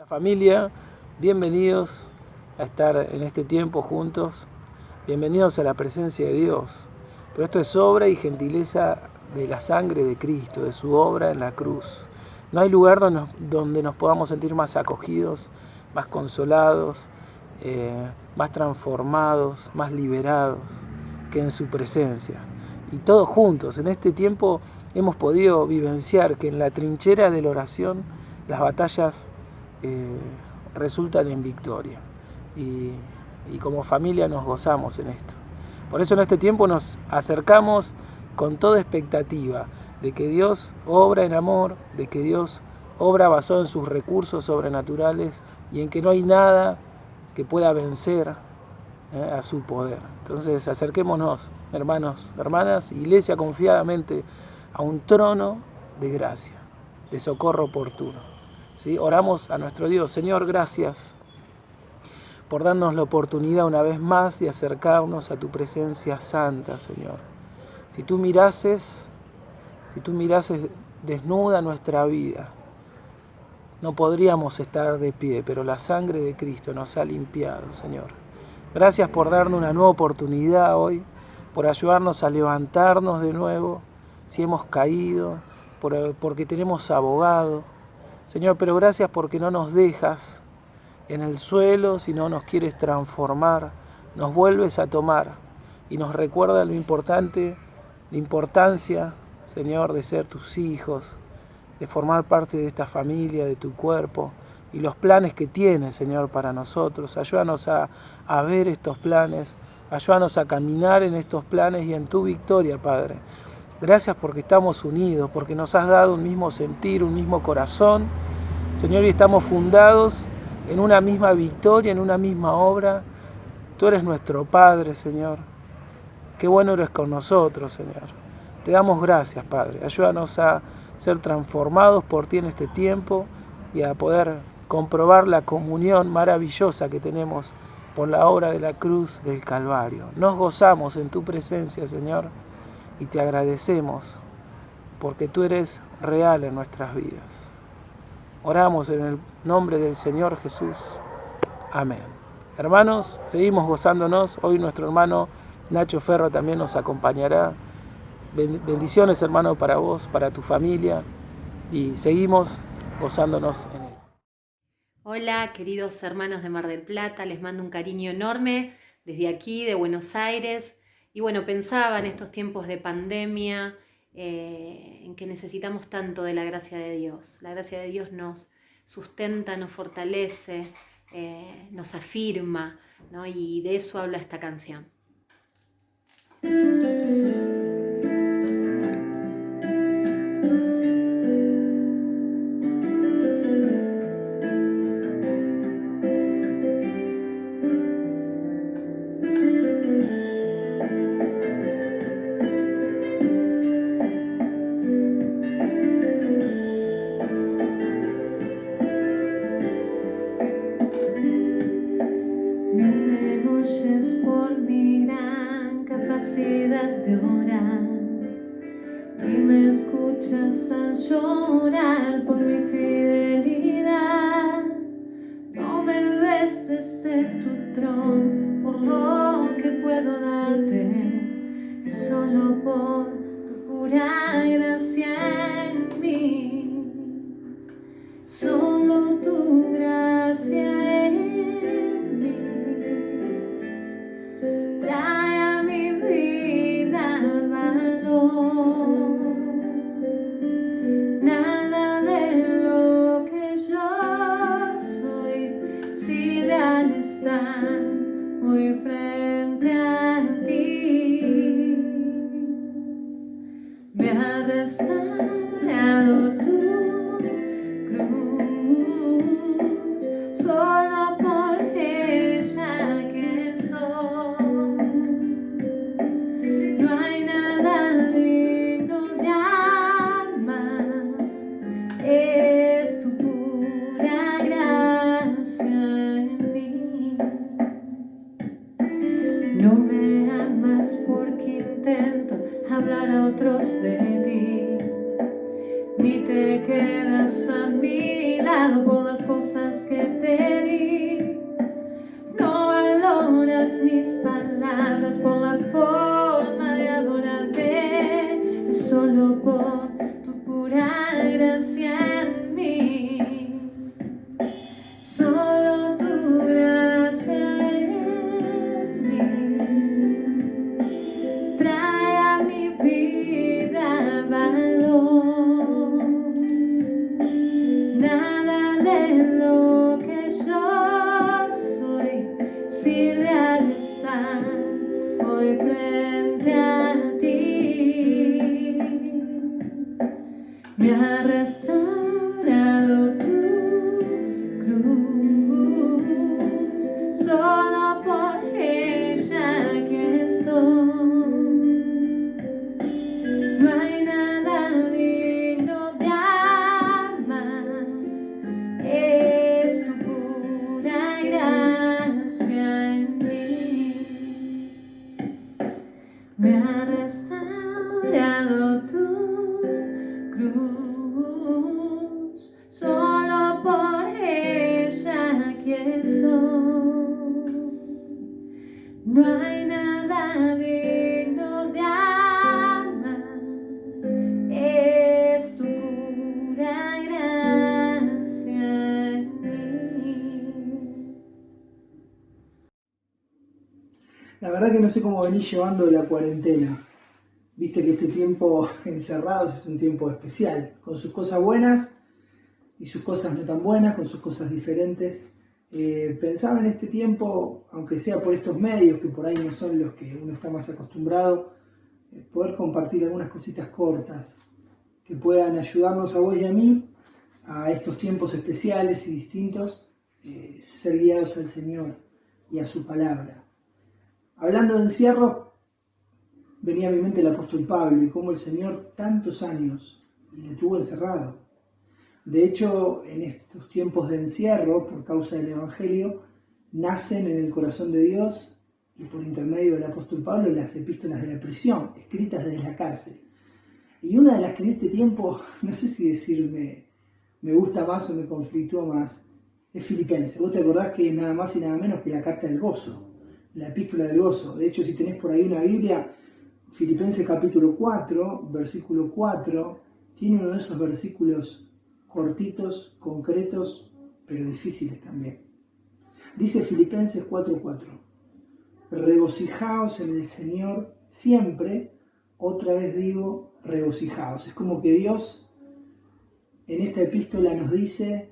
La familia, bienvenidos a estar en este tiempo juntos, bienvenidos a la presencia de Dios. Pero esto es obra y gentileza de la sangre de Cristo, de su obra en la cruz. No hay lugar donde nos podamos sentir más acogidos, más consolados, más transformados, más liberados que en su presencia. Y todos juntos en este tiempo hemos podido vivenciar que en la trinchera de la oración las batallas resultan en victoria. Y como familia nos gozamos en esto. Por eso en este tiempo nos acercamos con toda expectativa de que Dios obra en amor, de que Dios obra basado en sus recursos sobrenaturales y en que no hay nada que pueda vencer a su poder. Entonces acerquémonos, hermanos, hermanas, iglesia, confiadamente a un trono de gracia, de socorro oportuno. ¿Sí? Oramos a nuestro Dios. Señor, gracias por darnos la oportunidad una vez más de acercarnos a tu presencia santa, Señor. Si tú mirases desnuda nuestra vida, no podríamos estar de pie, pero la sangre de Cristo nos ha limpiado, Señor. Gracias por darnos una nueva oportunidad hoy, por ayudarnos a levantarnos de nuevo si hemos caído, porque tenemos abogado. Señor, pero gracias porque no nos dejas en el suelo, sino nos quieres transformar, nos vuelves a tomar y nos recuerda lo importante, la importancia, Señor, de ser tus hijos, de formar parte de esta familia, de tu cuerpo y los planes que tienes, Señor, para nosotros. Ayúdanos a ver estos planes, ayúdanos a caminar en estos planes y en tu victoria, Padre. Gracias porque estamos unidos, porque nos has dado un mismo sentir, un mismo corazón, Señor, y estamos fundados en una misma victoria, en una misma obra. Tú eres nuestro Padre, Señor. Qué bueno eres con nosotros, Señor. Te damos gracias, Padre. Ayúdanos a ser transformados por ti en este tiempo y a poder comprobar la comunión maravillosa que tenemos por la obra de la cruz del Calvario. Nos gozamos en tu presencia, Señor, y te agradecemos porque tú eres real en nuestras vidas. Oramos en el nombre del Señor Jesús. Amén. Hermanos, seguimos gozándonos. Hoy nuestro hermano Nacho Ferro también nos acompañará. Bendiciones, hermano, para vos, para tu familia. Y seguimos gozándonos en él. Hola, queridos hermanos de Mar del Plata. Les mando un cariño enorme desde aquí, de Buenos Aires. Y bueno, pensaba en estos tiempos de pandemia, en que necesitamos tanto de la gracia de Dios. La gracia de Dios nos sustenta, nos fortalece, nos afirma, ¿no? Y de eso habla esta canción. De orar y me escuchas al llorar por mi fidelidad. No me ves desde tu trono por lo que puedo darte, es solo por tu pura gracia en mí, solo tu gracia en mí. Nada de lo que yo soy sirve al estar muy frente a ti. Me solo por las cosas que te di. No valoras mis palabras por la forma de adorarte, es solo por tu pura gracia en mí. Solo tu gracia en mí trae a mi vida valor. Nada de lo que yo soy sirve al estar hoy frente a ti. Me ha restaurado tu cruz, solo por ella aquí estoy. No hay nada digno de amar, es tu pura gracia en mí. Me ha restaurado tu cruz, solo por ella aquí estoy. No hay nada digno de amar, es tu pura gracia en mí. La verdad que no sé cómo venís llevando la cuarentena. Viste que este tiempo encerrados es un tiempo especial, con sus cosas buenas y sus cosas no tan buenas, con sus cosas diferentes. Pensaba en este tiempo, aunque sea por estos medios, que por ahí no son los que uno está más acostumbrado, poder compartir algunas cositas cortas que puedan ayudarnos a vos y a mí a estos tiempos especiales y distintos, ser guiados al Señor y a su palabra. Hablando de encierro, venía a mi mente el apóstol Pablo y cómo el Señor tantos años le tuvo encerrado. De hecho, en estos tiempos de encierro, por causa del Evangelio, nacen en el corazón de Dios y por intermedio del apóstol Pablo las epístolas de la prisión, escritas desde la cárcel. Y una de las que en este tiempo, no sé si decirme me gusta más o me conflictúa más, es Filipenses. Vos te acordás que es nada más y nada menos que la carta del gozo, la epístola del gozo. De hecho, si tenés por ahí una Biblia, Filipenses capítulo 4, versículo 4, tiene uno de esos versículos cortitos, concretos, pero difíciles también. Dice Filipenses 4:4, regocijaos en el Señor siempre, otra vez digo, regocijaos. Es como que Dios en esta epístola nos dice,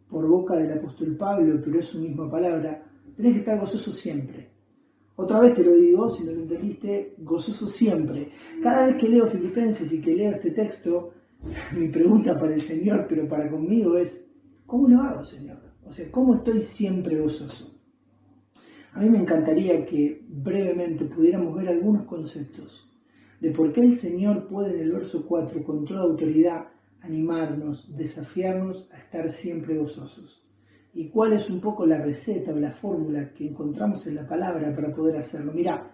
por boca del apóstol Pablo, pero es su misma palabra, tenés que estar gozoso siempre. Otra vez te lo digo, si no lo entendiste, gozoso siempre. Cada vez que leo Filipenses y que leo este texto, mi pregunta para el Señor, pero para conmigo es, ¿cómo lo hago, Señor? O sea, ¿cómo estoy siempre gozoso? A mí me encantaría que brevemente pudiéramos ver algunos conceptos de por qué el Señor puede en el verso 4 con toda autoridad animarnos, desafiarnos a estar siempre gozosos. Y cuál es un poco la receta o la fórmula que encontramos en la palabra para poder hacerlo. Mirá,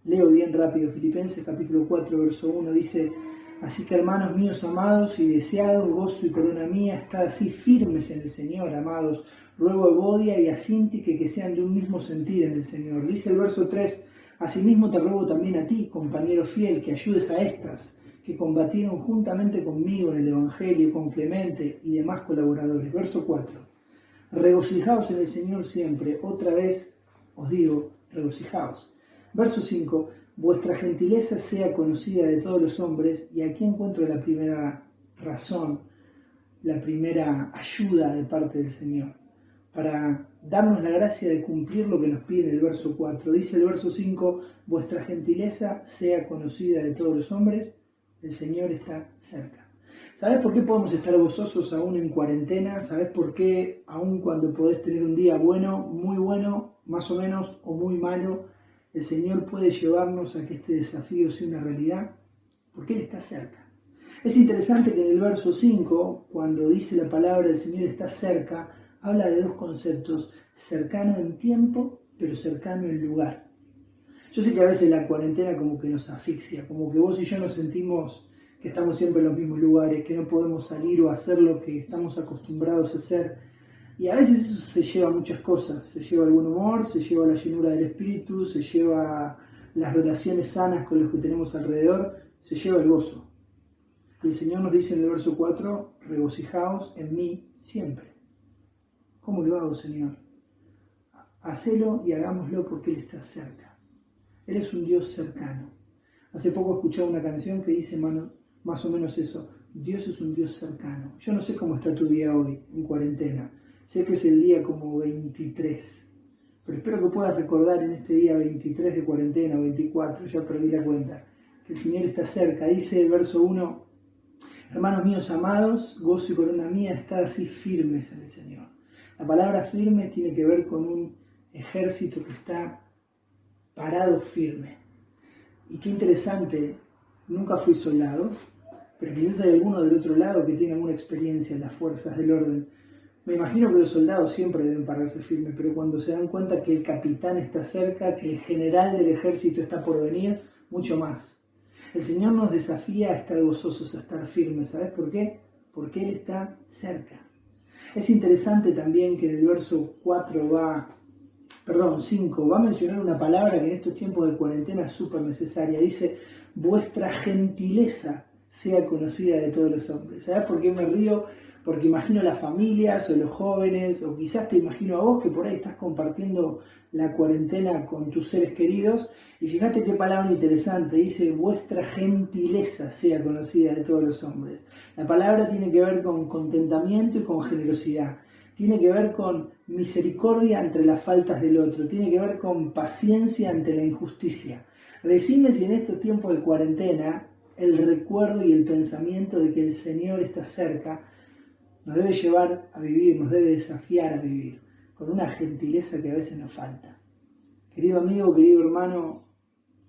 leo bien rápido Filipenses capítulo 4, verso 1, dice, así que hermanos míos amados y deseados, gozo y corona mía, estad así firmes en el Señor, amados. Ruego a Evodia y a Síntique que sean de un mismo sentir en el Señor. Dice el verso 3, asimismo te ruego también a ti, compañero fiel, que ayudes a estas, que combatieron juntamente conmigo en el Evangelio, con Clemente y demás colaboradores. Verso 4, regocijaos en el Señor siempre, otra vez os digo, regocijaos. Verso 5, vuestra gentileza sea conocida de todos los hombres, y aquí encuentro la primera razón, la primera ayuda de parte del Señor, para darnos la gracia de cumplir lo que nos pide en el verso 4. Dice el verso 5, vuestra gentileza sea conocida de todos los hombres, el Señor está cerca. ¿Sabés por qué podemos estar gozosos aún en cuarentena? ¿Sabés por qué aún cuando podés tener un día bueno, más o menos, o muy malo, el Señor puede llevarnos a que este desafío sea una realidad? Porque Él está cerca. Es interesante que en el verso 5, cuando dice la palabra del Señor está cerca, habla de dos conceptos, cercano en tiempo, pero cercano en lugar. Yo sé que a veces la cuarentena como que nos asfixia, como que vos y yo nos sentimos que estamos siempre en los mismos lugares, que no podemos salir o hacer lo que estamos acostumbrados a hacer. Y a veces eso se lleva a muchas cosas, se lleva el buen humor, se lleva la llenura del espíritu, se lleva las relaciones sanas con los que tenemos alrededor, se lleva el gozo. Y el Señor nos dice en el verso 4, regocijaos en mí siempre. ¿Cómo lo hago, Señor? Hacelo y hagámoslo porque Él está cerca. Él es un Dios cercano. Hace poco escuchaba una canción que dice más o menos eso, Dios es un Dios cercano. Yo no sé cómo está tu día hoy, en cuarentena. Sé que es el día como 23, pero espero que puedas recordar en este día 23 de cuarentena, o 24, ya perdí la cuenta, que el Señor está cerca. Dice el verso 1, hermanos míos amados, gozo y corona mía, estad así firmes en el Señor. La palabra firme tiene que ver con un ejército que está parado firme. Y qué interesante, nunca fui soldado, pero quizás hay alguno del otro lado que tenga alguna experiencia en las fuerzas del orden. Me imagino que los soldados siempre deben pararse firmes, pero cuando se dan cuenta que el capitán está cerca, que el general del ejército está por venir, mucho más. El Señor nos desafía a estar gozosos, a estar firmes. ¿Sabes por qué? Porque Él está cerca. Es interesante también que en el verso 5 va a mencionar una palabra que en estos tiempos de cuarentena es súper necesaria. Dice, vuestra gentileza sea conocida de todos los hombres. ¿Sabes por qué me río? Porque imagino las familias o los jóvenes, o quizás te imagino a vos que por ahí estás compartiendo la cuarentena con tus seres queridos, y fíjate qué palabra interesante, dice, vuestra gentileza sea conocida de todos los hombres. La palabra tiene que ver con contentamiento y con generosidad, tiene que ver con misericordia ante las faltas del otro, tiene que ver con paciencia ante la injusticia. Decime si en estos tiempos de cuarentena el recuerdo y el pensamiento de que el Señor está cerca nos debe llevar a vivir, nos debe desafiar a vivir, con una gentileza que a veces nos falta. Querido amigo, querido hermano,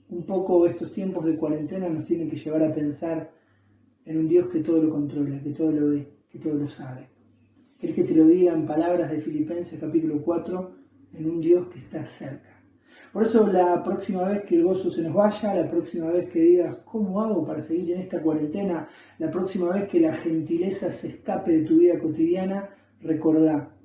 un poco estos tiempos de cuarentena nos tienen que llevar a pensar en un Dios que todo lo controla, que todo lo ve, que todo lo sabe. ¿Querés que te lo diga en palabras de Filipenses capítulo 4? En un Dios que está cerca. Por eso la próxima vez que el gozo se nos vaya, la próxima vez que digas, ¿cómo hago para seguir en esta cuarentena? La próxima vez que la gentileza se escape de tu vida cotidiana, recordá,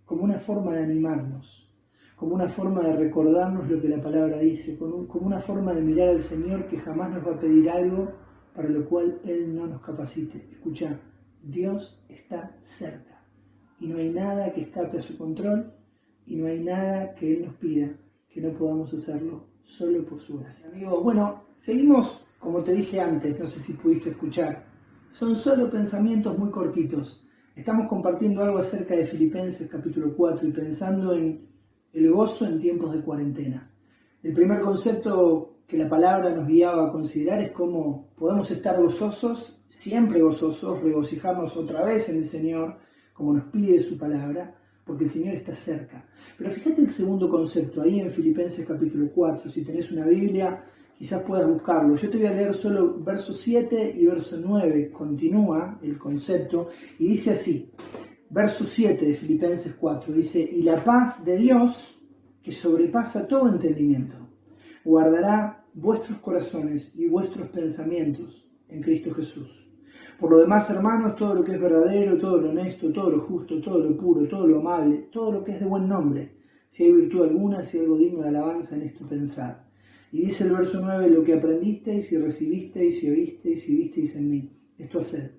como una forma de animarnos, como una forma de recordarnos lo que la palabra dice, como una forma de mirar al Señor que jamás nos va a pedir algo para lo cual Él no nos capacite. Escuchá, Dios está cerca y no hay nada que escape a su control y no hay nada que Él nos pida que no podamos hacerlo solo por su gracia. Amigos, bueno, seguimos como te dije antes, no sé si pudiste escuchar. Son solo pensamientos muy cortitos. Estamos compartiendo algo acerca de Filipenses capítulo 4 y pensando en el gozo en tiempos de cuarentena. El primer concepto que la palabra nos guiaba a considerar es cómo podemos estar gozosos, siempre gozosos, regocijarnos otra vez en el Señor, como nos pide su palabra, porque el Señor está cerca. Pero fíjate el segundo concepto, ahí en Filipenses capítulo 4, si tenés una Biblia, quizás puedas buscarlo. Yo te voy a leer solo verso 7 y verso 9, continúa el concepto, y dice así, verso 7 de Filipenses 4, dice, y la paz de Dios, que sobrepasa todo entendimiento, guardará vuestros corazones y vuestros pensamientos en Cristo Jesús. Por lo demás, hermanos, todo lo que es verdadero, todo lo honesto, todo lo justo, todo lo puro, todo lo amable, todo lo que es de buen nombre, si hay virtud alguna, si hay algo digno de alabanza, en esto pensad. Y dice el verso 9, lo que aprendisteis y recibisteis y oísteis y visteis en mí, esto haced,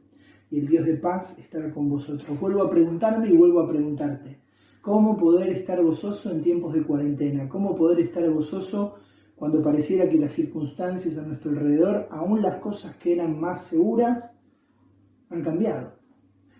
y el Dios de paz estará con vosotros. Vuelvo a preguntarme y vuelvo a preguntarte, ¿cómo poder estar gozoso en tiempos de cuarentena? ¿Cómo poder estar gozoso cuando pareciera que las circunstancias a nuestro alrededor, aún las cosas que eran más seguras, han cambiado?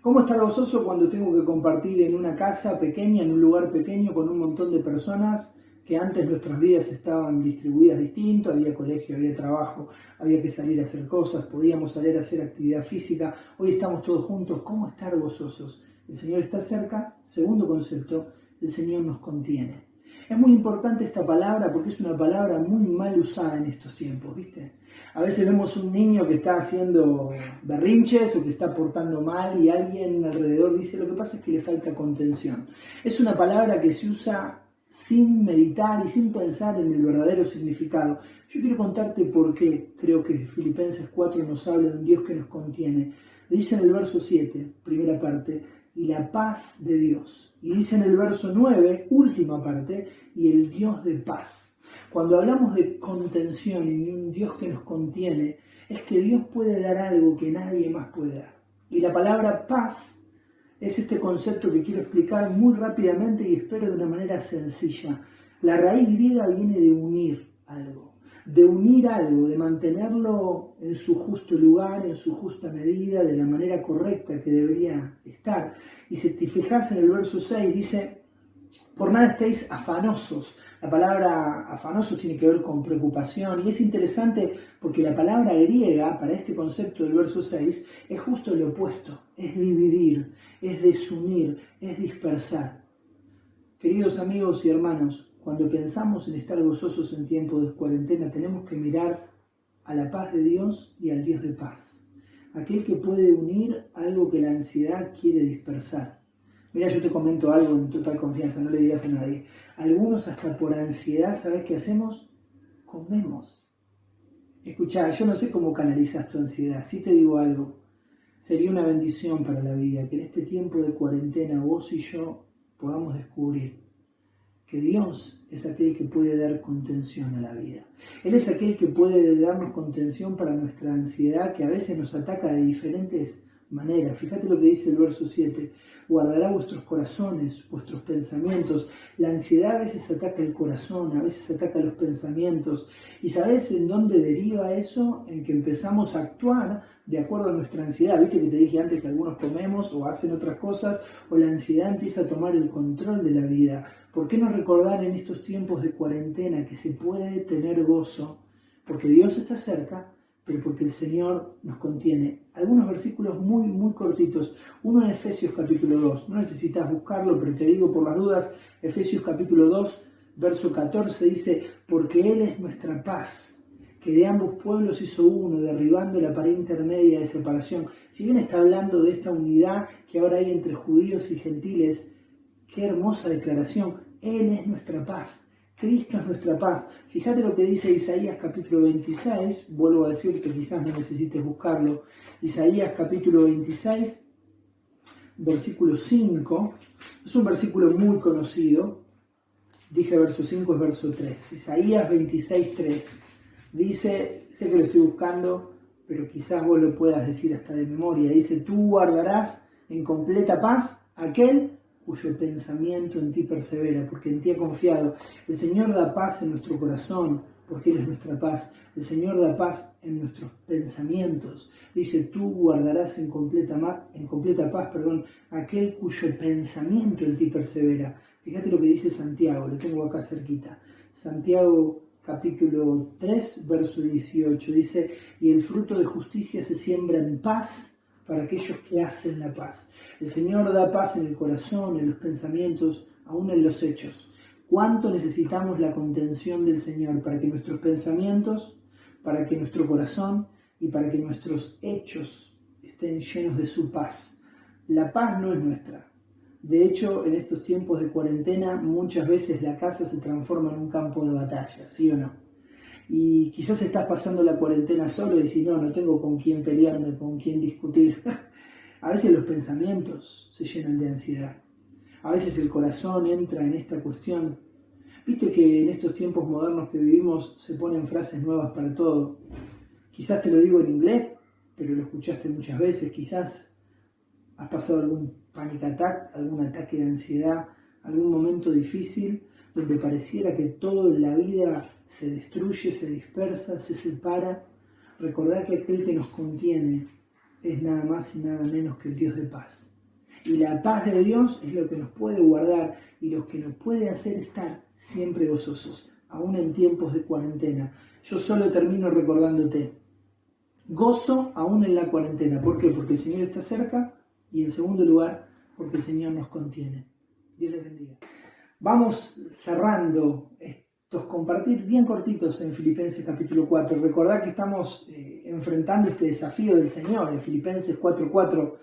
¿Cómo estar gozoso cuando tengo que compartir en una casa pequeña, en un lugar pequeño, con un montón de personas que antes nuestras vidas estaban distribuidas distinto? Había colegio, había trabajo, había que salir a hacer cosas, podíamos salir a hacer actividad física. Hoy estamos todos juntos. ¿Cómo estar gozosos? El Señor está cerca. Segundo concepto, el Señor nos contiene. Es muy importante esta palabra porque es una palabra muy mal usada en estos tiempos, ¿viste? A veces vemos un niño que está haciendo berrinches o que está portando mal y alguien alrededor dice, lo que pasa es que le falta contención. Es una palabra que se usa sin meditar y sin pensar en el verdadero significado. Yo quiero contarte por qué creo que Filipenses 4 nos habla de un Dios que nos contiene. Dice en el verso 7, primera parte, y la paz de Dios. Y dice en el verso 9, última parte, y el Dios de paz. Cuando hablamos de contención y un Dios que nos contiene, es que Dios puede dar algo que nadie más puede dar. Y la palabra paz es este concepto que quiero explicar muy rápidamente y espero de una manera sencilla. La raíz griega viene de unir algo, de mantenerlo en su justo lugar, en su justa medida, de la manera correcta que debería estar. Y si te fijas en el verso 6, dice, por nada estéis afanosos. La palabra afanosos tiene que ver con preocupación y es interesante porque la palabra griega para este concepto del verso 6 es justo lo opuesto, es dividir, es desunir, es dispersar. Queridos amigos y hermanos, cuando pensamos en estar gozosos en tiempo de cuarentena, tenemos que mirar a la paz de Dios y al Dios de paz. Aquel que puede unir algo que la ansiedad quiere dispersar. Mira, yo te comento algo en total confianza, no le digas a nadie. Algunos hasta por ansiedad, ¿sabes qué hacemos? Comemos. Escuchá, yo no sé cómo canalizas tu ansiedad, sí te digo algo. Sería una bendición para la vida que en este tiempo de cuarentena vos y yo podamos descubrir que Dios es aquel que puede dar contención a la vida. Él es aquel que puede darnos contención para nuestra ansiedad que a veces nos ataca de diferentes maneras. Fíjate lo que dice el verso 7. Guardará vuestros corazones, vuestros pensamientos. La ansiedad a veces ataca el corazón, a veces ataca los pensamientos. ¿Y sabes en dónde deriva eso? En que empezamos a actuar de acuerdo a nuestra ansiedad. Viste que te dije antes que algunos comemos o hacen otras cosas, o la ansiedad empieza a tomar el control de la vida. ¿Por qué no recordar en estos tiempos de cuarentena que se puede tener gozo? Porque Dios está cerca, pero porque el Señor nos contiene. Algunos versículos muy, muy cortitos. Uno en Efesios capítulo 2. No necesitas buscarlo, pero te digo por las dudas. Efesios capítulo 2, verso 14 dice, porque Él es nuestra paz, que de ambos pueblos hizo uno, derribando la pared intermedia de separación. Si bien está hablando de esta unidad que ahora hay entre judíos y gentiles, qué hermosa declaración. Él es nuestra paz. Cristo es nuestra paz. Fíjate lo que dice Isaías capítulo 26, vuelvo a decir que quizás no necesites buscarlo. Isaías capítulo 26, versículo 5, es un versículo muy conocido. Dije verso 5, es verso 3. Isaías 26, 3. Dice, sé que lo estoy buscando, pero quizás vos lo puedas decir hasta de memoria. Dice, tú guardarás en completa paz aquel cuyo pensamiento en ti persevera, porque en ti ha confiado. El Señor da paz en nuestro corazón, porque Él es nuestra paz. El Señor da paz en nuestros pensamientos. Dice, tú guardarás en completa paz, aquel cuyo pensamiento en ti persevera. Fíjate lo que dice Santiago, lo tengo acá cerquita. Santiago capítulo 3, verso 18, dice, y el fruto de justicia se siembra en paz para aquellos que hacen la paz. El Señor da paz en el corazón, en los pensamientos, aún en los hechos. ¿Cuánto necesitamos la contención del Señor para que nuestros pensamientos, para que nuestro corazón y para que nuestros hechos estén llenos de su paz? La paz no es nuestra. De hecho, en estos tiempos de cuarentena, muchas veces la casa se transforma en un campo de batalla, ¿sí o no? Y quizás estás pasando la cuarentena solo y decís, no tengo con quién pelearme, con quién discutir. A veces los pensamientos se llenan de ansiedad. A veces el corazón entra en esta cuestión. Viste que en estos tiempos modernos que vivimos se ponen frases nuevas para todo. Quizás te lo digo en inglés, pero lo escuchaste muchas veces. Quizás has pasado algún panic attack, algún ataque de ansiedad, algún momento difícil donde pareciera que todo en la vida se destruye, se dispersa, se separa. Recordá que aquel que nos contiene es nada más y nada menos que el Dios de paz. Y la paz de Dios es lo que nos puede guardar y lo que nos puede hacer estar siempre gozosos, aún en tiempos de cuarentena. Yo solo termino recordándote, gozo aún en la cuarentena. ¿Por qué? Porque el Señor está cerca y en segundo lugar, porque el Señor nos contiene. Dios les bendiga. Vamos cerrando estos compartir bien cortitos en Filipenses capítulo 4. Recordad que estamos enfrentando este desafío del Señor en Filipenses 4:4.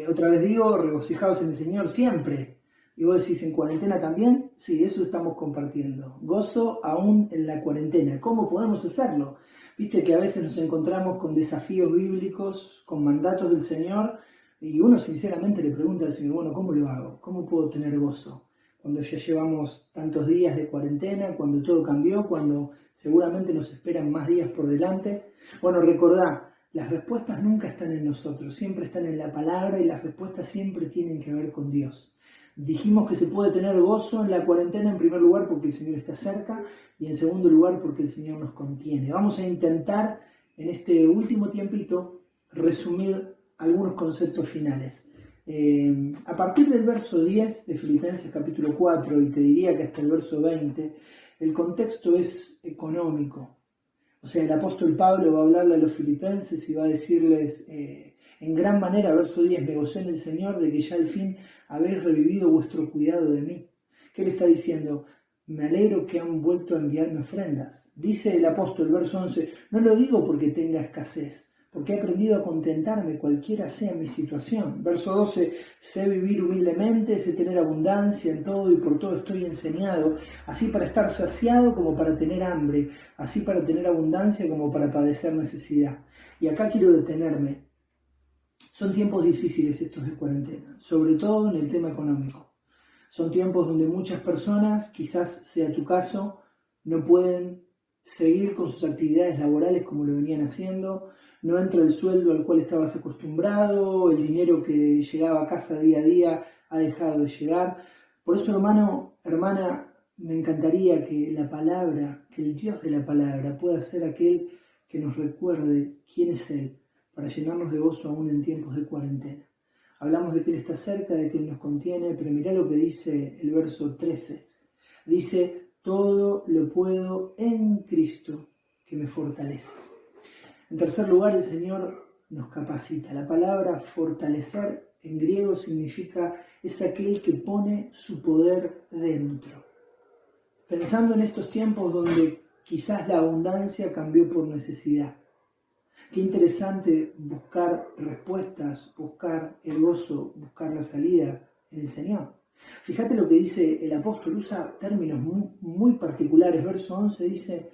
Otra vez digo, regocijaos en el Señor siempre. Y vos decís, ¿en cuarentena también? Sí, eso estamos compartiendo. Gozo aún en la cuarentena. ¿Cómo podemos hacerlo? Viste que a veces nos encontramos con desafíos bíblicos, con mandatos del Señor, Y uno sinceramente le pregunta al Señor, bueno, ¿cómo lo hago? ¿Cómo puedo tener gozo? Cuando ya llevamos tantos días de cuarentena, cuando todo cambió, cuando seguramente nos esperan más días por delante. Bueno, recordá, las respuestas nunca están en nosotros, siempre están en la palabra y las respuestas siempre tienen que ver con Dios. Dijimos que se puede tener gozo en la cuarentena en primer lugar porque el Señor está cerca y en segundo lugar porque el Señor nos contiene. Vamos a intentar en este último tiempito resumir algunos conceptos finales. A partir del verso 10 de Filipenses capítulo 4, y te diría que hasta el verso 20, el contexto es económico. O sea, el apóstol Pablo va a hablarle a los filipenses y va a decirles, en gran manera, verso 10, me gocé en el Señor de que ya al fin habéis revivido vuestro cuidado de mí. ¿Qué le está diciendo? Me alegro que han vuelto a enviarme ofrendas. Dice el apóstol, verso 11, no lo digo porque tenga escasez, porque he aprendido a contentarme cualquiera sea mi situación. Verso 12, sé vivir humildemente, sé tener abundancia en todo y por todo estoy enseñado, así para estar saciado como para tener hambre, así para tener abundancia como para padecer necesidad. Y acá quiero detenerme. Son tiempos difíciles estos de cuarentena, sobre todo en el tema económico. Son tiempos donde muchas personas, quizás sea tu caso, no pueden seguir con sus actividades laborales como lo venían haciendo, no entra el sueldo al cual estabas acostumbrado, el dinero que llegaba a casa día a día ha dejado de llegar. Por eso, hermano, hermana, me encantaría que la palabra, que el Dios de la palabra pueda ser aquel que nos recuerde quién es Él, para llenarnos de gozo aún en tiempos de cuarentena. Hablamos de que Él está cerca, de que Él nos contiene, pero mirá lo que dice el verso 13. Dice, todo lo puedo en Cristo que me fortalece. En tercer lugar, el Señor nos capacita. La palabra fortalecer en griego significa es aquel que pone su poder dentro. Pensando en estos tiempos donde quizás la abundancia cambió por necesidad. Qué interesante buscar respuestas, buscar el gozo, buscar la salida en el Señor. Fíjate lo que dice el apóstol, usa términos muy particulares. Verso 11 dice,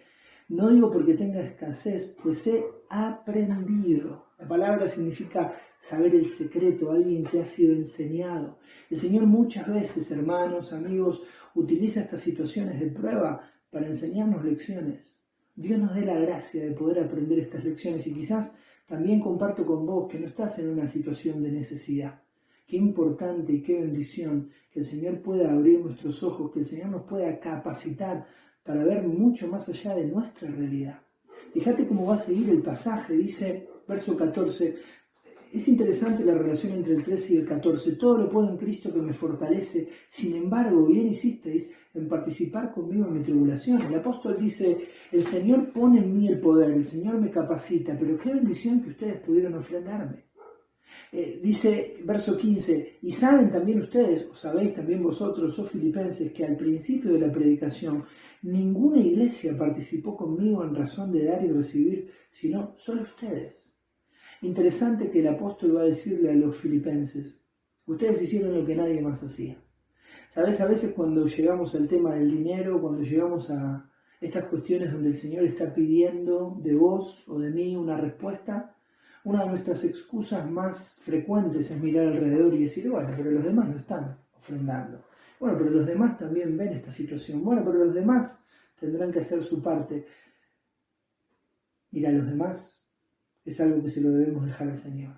no digo porque tenga escasez, pues he aprendido. La palabra significa saber el secreto, alguien que ha sido enseñado. El Señor muchas veces, hermanos, amigos, utiliza estas situaciones de prueba para enseñarnos lecciones. Dios nos dé la gracia de poder aprender estas lecciones y quizás también comparto con vos que no estás en una situación de necesidad. Qué importante y qué bendición que el Señor pueda abrir nuestros ojos, que el Señor nos pueda capacitar para ver mucho más allá de nuestra realidad. Fíjate cómo va a seguir el pasaje, dice verso 14, es interesante la relación entre el 13 y el 14, todo lo puedo en Cristo que me fortalece, sin embargo, bien hicisteis en participar conmigo en mi tribulación. El apóstol dice, el Señor pone en mí el poder, el Señor me capacita, pero qué bendición que ustedes pudieron ofrendarme. Dice verso 15, y saben también ustedes, o sabéis también vosotros, oh filipenses, que al principio de la predicación ninguna iglesia participó conmigo en razón de dar y recibir, sino solo ustedes. Interesante que el apóstol va a decirle a los filipenses, ustedes hicieron lo que nadie más hacía. ¿Sabes? A veces cuando llegamos al tema del dinero, cuando llegamos a estas cuestiones donde el Señor está pidiendo de vos o de mí una respuesta, una de nuestras excusas más frecuentes es mirar alrededor y decir, bueno, pero los demás no están ofrendando. Bueno, pero los demás también ven esta situación. Bueno, pero los demás tendrán que hacer su parte. Mira, los demás es algo que se lo debemos dejar al Señor.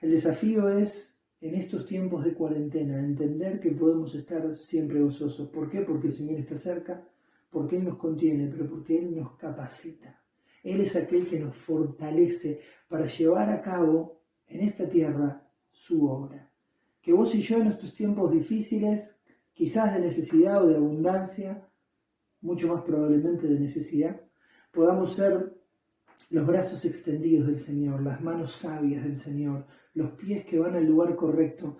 El desafío es, en estos tiempos de cuarentena, entender que podemos estar siempre gozosos. ¿Por qué? Porque el Señor está cerca, porque Él nos contiene, pero porque Él nos capacita. Él es aquel que nos fortalece para llevar a cabo en esta tierra su obra. Que vos y yo en estos tiempos difíciles, quizás de necesidad o de abundancia, mucho más probablemente de necesidad, podamos ser los brazos extendidos del Señor, las manos sabias del Señor, los pies que van al lugar correcto.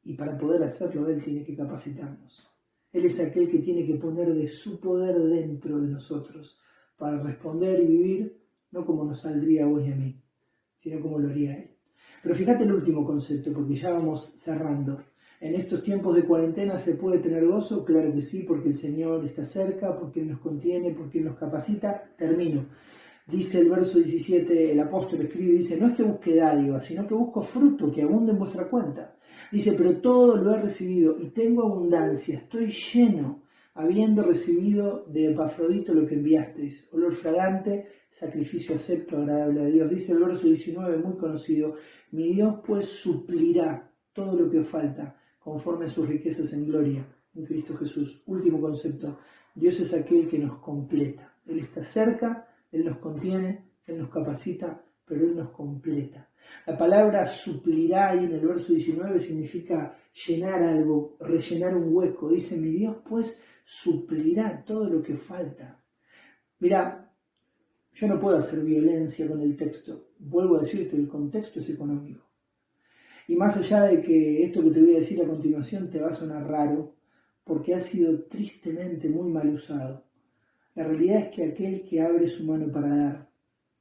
Y para poder hacerlo, Él tiene que capacitarnos. Él es aquel que tiene que poner de su poder dentro de nosotros para responder y vivir, no como nos saldría a vos y a mí, sino como lo haría Él. Pero fíjate el último concepto, porque ya vamos cerrando. En estos tiempos de cuarentena ¿se puede tener gozo? Claro que sí, porque el Señor está cerca, porque Él nos contiene, porque Él nos capacita. Termino. Dice el verso 17, el apóstol escribe y dice, no es que busque dádiva, sino que busco fruto que abunde en vuestra cuenta. Dice, pero todo lo he recibido y tengo abundancia, estoy lleno, habiendo recibido de Epafrodito lo que enviasteis, olor fragante, sacrificio acepto, agradable a Dios. Dice el verso 19, muy conocido, mi Dios pues suplirá todo lo que os falta, conforme a sus riquezas en gloria, en Cristo Jesús. Último concepto, Dios es aquel que nos completa. Él está cerca, Él nos contiene, Él nos capacita, pero Él nos completa. La palabra suplirá ahí en el verso 19 significa llenar algo, rellenar un hueco. Dice, mi Dios pues suplirá todo lo que falta. Mira, yo no puedo hacer violencia con el texto. Vuelvo a decirte, el contexto es económico. Y más allá de que esto que te voy a decir a continuación te va a sonar raro, porque ha sido tristemente muy mal usado. La realidad es que aquel que abre su mano para dar,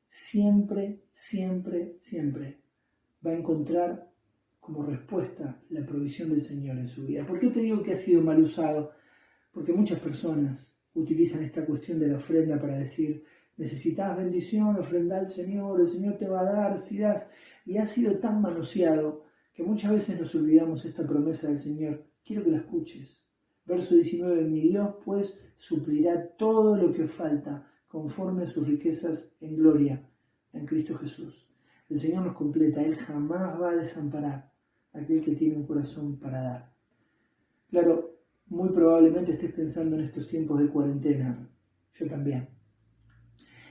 siempre, siempre, siempre va a encontrar como respuesta la provisión del Señor en su vida. ¿Por qué te digo que ha sido mal usado? Porque muchas personas utilizan esta cuestión de la ofrenda para decir, necesitas bendición, ofrenda al Señor, el Señor te va a dar, si das. Y ha sido tan manoseado que muchas veces nos olvidamos esta promesa del Señor. Quiero que la escuches. Verso 19, mi Dios pues suplirá todo lo que os falta conforme a sus riquezas en gloria en Cristo Jesús. El Señor nos completa, Él jamás va a desamparar a aquel que tiene un corazón para dar. Claro, muy probablemente estés pensando en estos tiempos de cuarentena, yo también.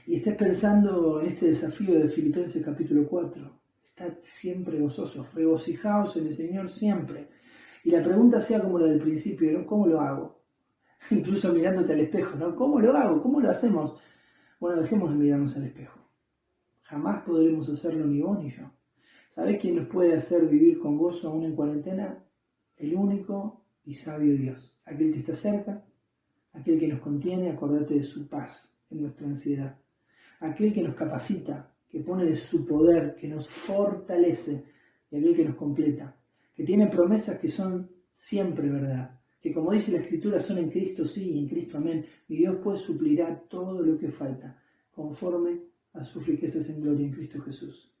Y estés pensando en este desafío de Filipenses capítulo 4. Estad siempre gozosos, regocijaos en el Señor siempre. Y la pregunta sea como la del principio, ¿no? ¿Cómo lo hago? Incluso mirándote al espejo, ¿no? ¿Cómo lo hago? ¿Cómo lo hacemos? Bueno, dejemos de mirarnos al espejo. Jamás podremos hacerlo ni vos ni yo. ¿Sabés quién nos puede hacer vivir con gozo aún en cuarentena? El único y sabio Dios. Aquel que está cerca, aquel que nos contiene, acordate de su paz en nuestra ansiedad. Aquel que nos capacita, que pone de su poder, que nos fortalece, y aquel que nos completa, que tiene promesas que son siempre verdad, que como dice la Escritura son en Cristo sí y en Cristo amén, y Dios pues suplirá todo lo que falta, conforme a sus riquezas en gloria en Cristo Jesús.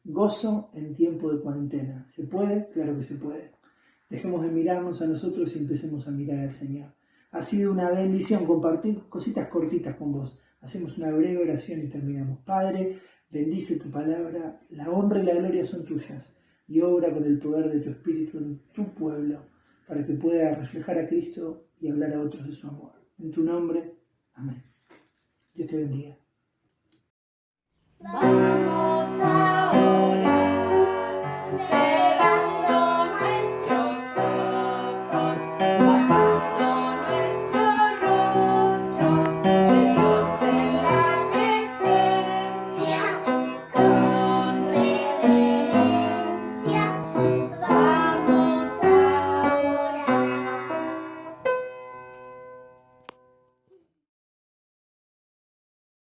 Gozo en tiempo de cuarentena. ¿Se puede? Claro que se puede. Dejemos de mirarnos a nosotros y empecemos a mirar al Señor. Ha sido una bendición compartir cositas cortitas con vos. Hacemos una breve oración y terminamos. Padre, bendice tu palabra, la honra y la gloria son tuyas, y obra con el poder de tu Espíritu en tu pueblo, para que pueda reflejar a Cristo y hablar a otros de su amor. En tu nombre, amén. Dios te bendiga. Vamos a